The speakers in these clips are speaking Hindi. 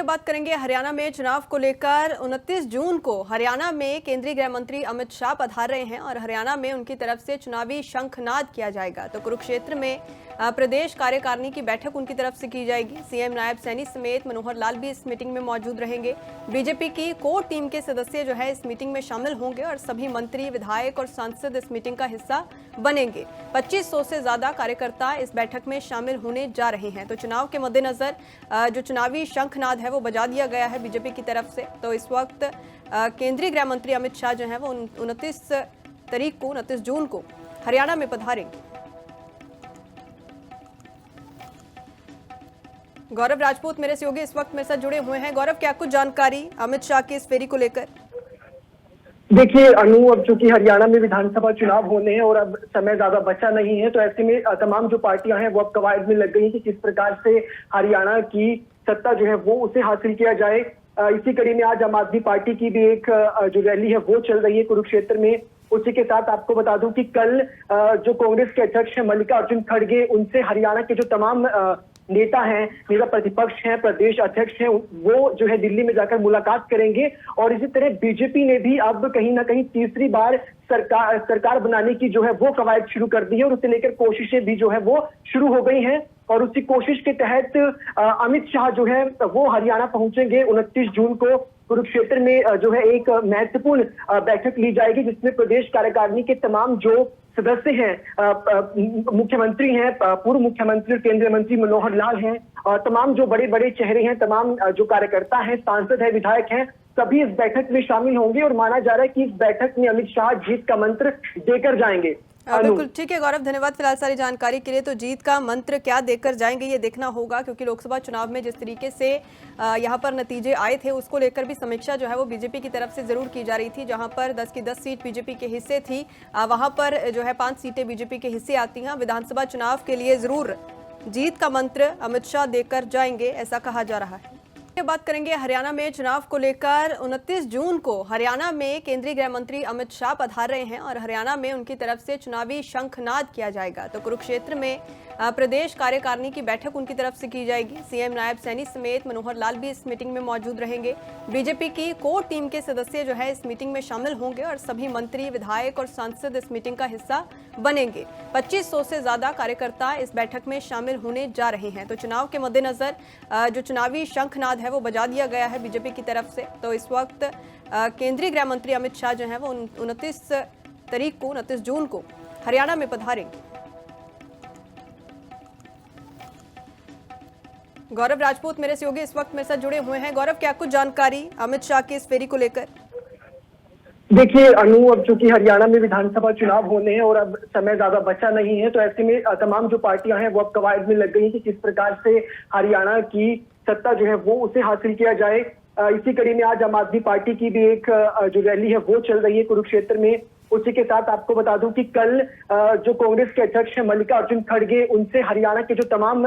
बात करेंगे हरियाणा में चुनाव को लेकर 29 जून को हरियाणा में केंद्रीय गृह मंत्री अमित शाह पधार रहे हैं और हरियाणा में उनकी तरफ से चुनावी शंखनाद किया जाएगा। तो कुरुक्षेत्र में प्रदेश कार्यकारिणी की बैठक उनकी तरफ से की जाएगी। सीएम नायब सैनी समेत मनोहर लाल भी इस मीटिंग में मौजूद रहेंगे। बीजेपी की कोर टीम के सदस्य जो है इस मीटिंग में शामिल होंगे और सभी मंत्री, विधायक और सांसद इस मीटिंग का हिस्सा बनेंगे। 2500 से ज्यादा कार्यकर्ता इस बैठक में शामिल होने जा रहे हैं। तो चुनाव के मद्देनजर जो चुनावी शंखनाद है वो बजा दिया गया है बीजेपी की तरफ से। तो इस वक्त केंद्रीय गृह मंत्री अमित शाह जो है वो 29 जून को हरियाणा में पधारेंगे। गौरव राजपूत मेरे सहयोगी इस वक्त मेरे साथ जुड़े हुए हैं। गौरव, क्या कुछ जानकारी अमित शाह की इस फेरी को लेकर? देखिए अनु, अब चूंकि हरियाणा में विधानसभा चुनाव होने हैं और अब समय ज्यादा बचा नहीं है, तो ऐसे में तमाम जो पार्टियां हैं वो अब कवायद में लग गई कि किस प्रकार से हरियाणा की सत्ता जो है वो उसे हासिल किया जाए। इसी कड़ी में आज आम आदमी पार्टी की भी एक जो रैली है वो चल रही है कुरुक्षेत्र में। उसी के साथ आपको बता दूं कि कल जो कांग्रेस के अध्यक्ष हैं मल्लिकार्जुन खड़गे, उनसे हरियाणा के जो तमाम नेता हैं, नेता प्रतिपक्ष हैं, प्रदेश अध्यक्ष हैं, वो जो है दिल्ली में जाकर मुलाकात करेंगे। और इसी तरह बीजेपी ने भी अब कहीं ना कहीं तीसरी बार सरकार बनाने की जो है वो कवायद शुरू कर दी है और उसे लेकर कोशिशें भी जो है वो शुरू हो गई हैं। और उसी कोशिश के तहत अमित शाह जो है वो हरियाणा पहुंचेंगे 29 जून को। कुरुक्षेत्र में जो है एक महत्वपूर्ण बैठक ली जाएगी जिसमें प्रदेश कार्यकारिणी के तमाम जो सदस्य हैं, मुख्यमंत्री हैं, पूर्व मुख्यमंत्री और केंद्रीय मंत्री मनोहर लाल हैं, और तमाम जो बड़े बड़े चेहरे हैं, तमाम जो कार्यकर्ता हैं, सांसद हैं, विधायक हैं, सभी इस बैठक में शामिल होंगे। और माना जा रहा है कि इस बैठक में अमित शाह जीत का मंत्र देकर जाएंगे। बिल्कुल ठीक है गौरव, धन्यवाद फिलहाल सारी जानकारी के लिए। तो जीत का मंत्र क्या देकर जाएंगे ये देखना होगा, क्योंकि लोकसभा चुनाव में जिस तरीके से यहाँ पर नतीजे आए थे उसको लेकर भी समीक्षा जो है वो बीजेपी की तरफ से जरूर की जा रही थी। जहाँ पर 10 की 10 सीट बीजेपी के हिस्से थी, वहाँ पर जो है 5 सीटें बीजेपी के हिस्से आती हैं। विधानसभा चुनाव के लिए जरूर जीत का मंत्र अमित शाह देकर जाएंगे, ऐसा कहा जा रहा है। बात करेंगे हरियाणा में चुनाव को लेकर 29 जून को हरियाणा में केंद्रीय गृह मंत्री अमित शाह पधार रहे हैं और हरियाणा में उनकी तरफ से चुनावी शंखनाद किया जाएगा। तो कुरुक्षेत्र में प्रदेश कार्यकारिणी की बैठक उनकी तरफ से की जाएगी। सीएम नायब सैनी समेत मनोहर लाल भी इस मीटिंग में मौजूद रहेंगे। बीजेपी की कोर टीम के सदस्य जो है इस मीटिंग में शामिल होंगे और सभी मंत्री, विधायक और सांसद इस मीटिंग का हिस्सा बनेंगे। 2500 से ज्यादा कार्यकर्ता इस बैठक में शामिल होने जा रहे हैं। तो चुनाव के मद्देनजर जो चुनावी शंखनाद है वो बजा दिया गया है बीजेपी की तरफ से। तो इस वक्त केंद्रीय गृह मंत्री अमित शाह जो है वो 29 जून को हरियाणा में पधारेंगे। गौरव राजपूत मेरे सहयोगी इस वक्त मेरे साथ जुड़े हुए हैं। गौरव, क्या कुछ जानकारी अमित शाह की इस फेरी को लेकर? देखिए अनु, अब चूंकि हरियाणा में विधानसभा चुनाव होने हैं और अब समय ज्यादा बचा नहीं है, तो ऐसे में तमाम जो पार्टियां हैं वो अब कवायद में लग गई कि किस प्रकार से हरियाणा की सत्ता जो है वो उसे हासिल किया जाए। इसी कड़ी में आज आम आदमी पार्टी की भी एक जो रैली है वो चल रही है कुरुक्षेत्र में। उसी के साथ आपको बता दूं कि कल जो कांग्रेस के अध्यक्ष हैं मल्लिकार्जुन खड़गे, उनसे हरियाणा के जो तमाम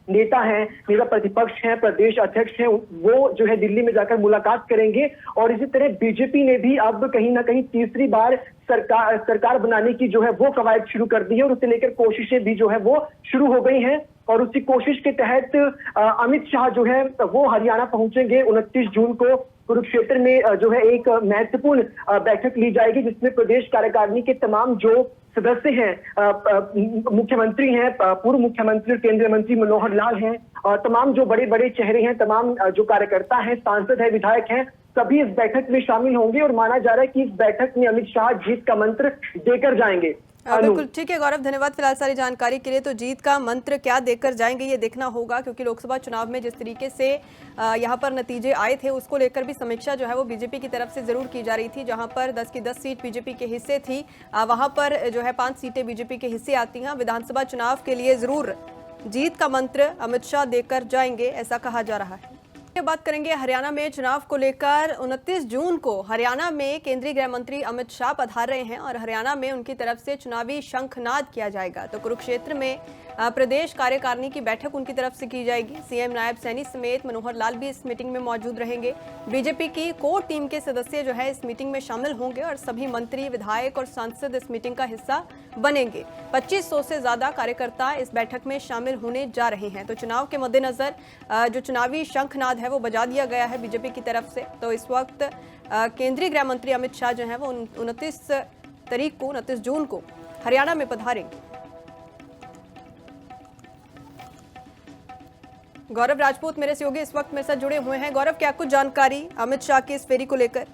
नेता हैं, नेता प्रतिपक्ष हैं, प्रदेश अध्यक्ष हैं, वो जो है दिल्ली में जाकर मुलाकात करेंगे। और इसी तरह बीजेपी ने भी अब कहीं ना कहीं तीसरी बार सरकार बनाने की जो है वो कवायद शुरू कर दी है और उसे लेकर कोशिशें भी जो है वो शुरू हो गई हैं। और उसी कोशिश के तहत अमित शाह जो है वो हरियाणा पहुंचेंगे 29 जून को। कुरुक्षेत्र में जो है एक महत्वपूर्ण बैठक ली जाएगी जिसमें प्रदेश कार्यकारिणी के तमाम जो सदस्य हैं, मुख्यमंत्री हैं, पूर्व मुख्यमंत्री और केंद्रीय मंत्री मनोहर लाल हैं, और तमाम जो बड़े बड़े चेहरे हैं, तमाम जो कार्यकर्ता हैं, सांसद हैं, विधायक हैं, सभी इस बैठक में शामिल होंगे। और माना जा रहा है कि इस बैठक में अमित शाह जीत का मंत्र देकर जाएंगे। बिल्कुल ठीक है गौरव, धन्यवाद फिलहाल सारी जानकारी के लिए। तो जीत का मंत्र क्या देकर जाएंगे ये देखना होगा, क्योंकि लोकसभा चुनाव में जिस तरीके से यहाँ पर नतीजे आए थे उसको लेकर भी समीक्षा जो है वो बीजेपी की तरफ से जरूर की जा रही थी। जहाँ पर 10 की 10 सीट बीजेपी के हिस्से थी, वहाँ पर जो है 5 सीटें बीजेपी के हिस्से आती हैं। विधानसभा चुनाव के लिए जरूर जीत का मंत्र अमित शाह देकर जाएंगे, ऐसा कहा जा रहा है। बात करेंगे हरियाणा में चुनाव को लेकर 29 जून को हरियाणा में केंद्रीय गृह मंत्री अमित शाह पधार रहे हैं और हरियाणा में उनकी तरफ से चुनावी शंखनाद किया जाएगा। तो कुरुक्षेत्र में प्रदेश कार्यकारिणी की बैठक उनकी तरफ से की जाएगी। सीएम नायब सैनी समेत मनोहर लाल भी इस मीटिंग में मौजूद रहेंगे। बीजेपी की कोर टीम के सदस्य जो है इस मीटिंग में शामिल होंगे और सभी मंत्री, विधायक और सांसद इस मीटिंग का हिस्सा बनेंगे। 2500 से ज्यादा कार्यकर्ता इस बैठक में शामिल होने जा रहे हैं। तो चुनाव के मद्देनजर जो चुनावी शंखनाद है वो बजा दिया गया है बीजेपी की तरफ से। तो इस वक्त केंद्रीय गृह मंत्री अमित शाह जो है वो 29 जून को हरियाणा में पधारेंगे। गौरव राजपूत मेरे सहयोगी इस वक्त मेरे साथ जुड़े हुए हैं। गौरव, क्या कुछ जानकारी अमित शाह की इस फेरी को लेकर?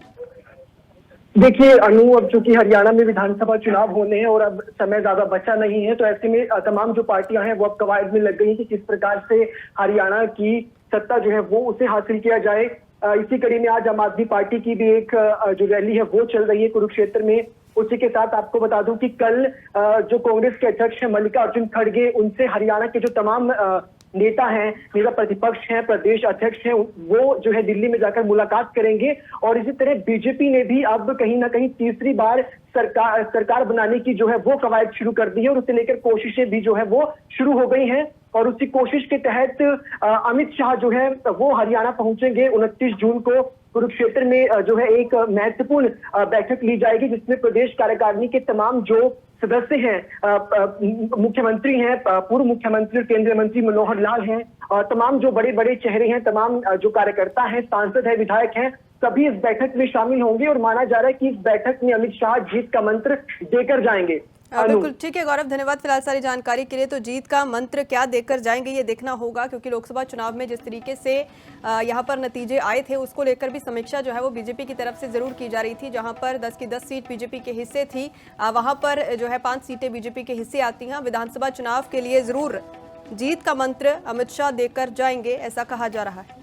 देखिए अनु, अब चूंकि हरियाणा में विधानसभा चुनाव होने हैं और अब समय ज्यादा बचा नहीं है, तो ऐसे में तमाम जो पार्टियां हैं वो अब कवायद में लग गई कि किस प्रकार से हरियाणा की सत्ता जो है वो उसे हासिल किया जाए। इसी कड़ी में आज आम आदमी पार्टी की भी एक जो रैली है वो चल रही है कुरुक्षेत्र में। उसी के साथ आपको बता दूं कि कल जो कांग्रेस के अध्यक्ष हैं मल्लिकार्जुन खड़गे, उनसे हरियाणा के जो तमाम नेता हैं, नेता प्रतिपक्ष हैं, प्रदेश अध्यक्ष हैं, वो जो है दिल्ली में जाकर मुलाकात करेंगे। और इसी तरह बीजेपी ने भी अब कहीं ना कहीं तीसरी बार सरकार बनाने की जो है वो कवायद शुरू कर दी है और उसे लेकर कोशिशें भी जो है वो शुरू हो गई हैं। और उसी कोशिश के तहत अमित शाह जो है वो हरियाणा पहुंचेंगे 29 जून को। कुरुक्षेत्र में जो है एक महत्वपूर्ण बैठक ली जाएगी जिसमें प्रदेश कार्यकारिणी के तमाम जो सदस्य हैं, मुख्यमंत्री हैं, पूर्व मुख्यमंत्री और केंद्रीय मंत्री मनोहर लाल हैं, और तमाम जो बड़े बड़े चेहरे हैं, तमाम जो कार्यकर्ता हैं, सांसद हैं, विधायक हैं, सभी इस बैठक में शामिल होंगे। और माना जा रहा है कि इस बैठक में अमित शाह जीत का मंत्र देकर जाएंगे। बिल्कुल ठीक है गौरव, धन्यवाद फिलहाल सारी जानकारी के लिए। तो जीत का मंत्र क्या देकर जाएंगे ये देखना होगा, क्योंकि लोकसभा चुनाव में जिस तरीके से यहाँ पर नतीजे आए थे उसको लेकर भी समीक्षा जो है वो बीजेपी की तरफ से जरूर की जा रही थी। जहाँ पर 10 की 10 सीट बीजेपी के हिस्से थी, वहाँ पर जो है 5 सीटें बीजेपी के हिस्से आती हैं। विधानसभा चुनाव के लिए जरूर जीत का मंत्र अमित शाह देकर जाएंगे, ऐसा कहा जा रहा है।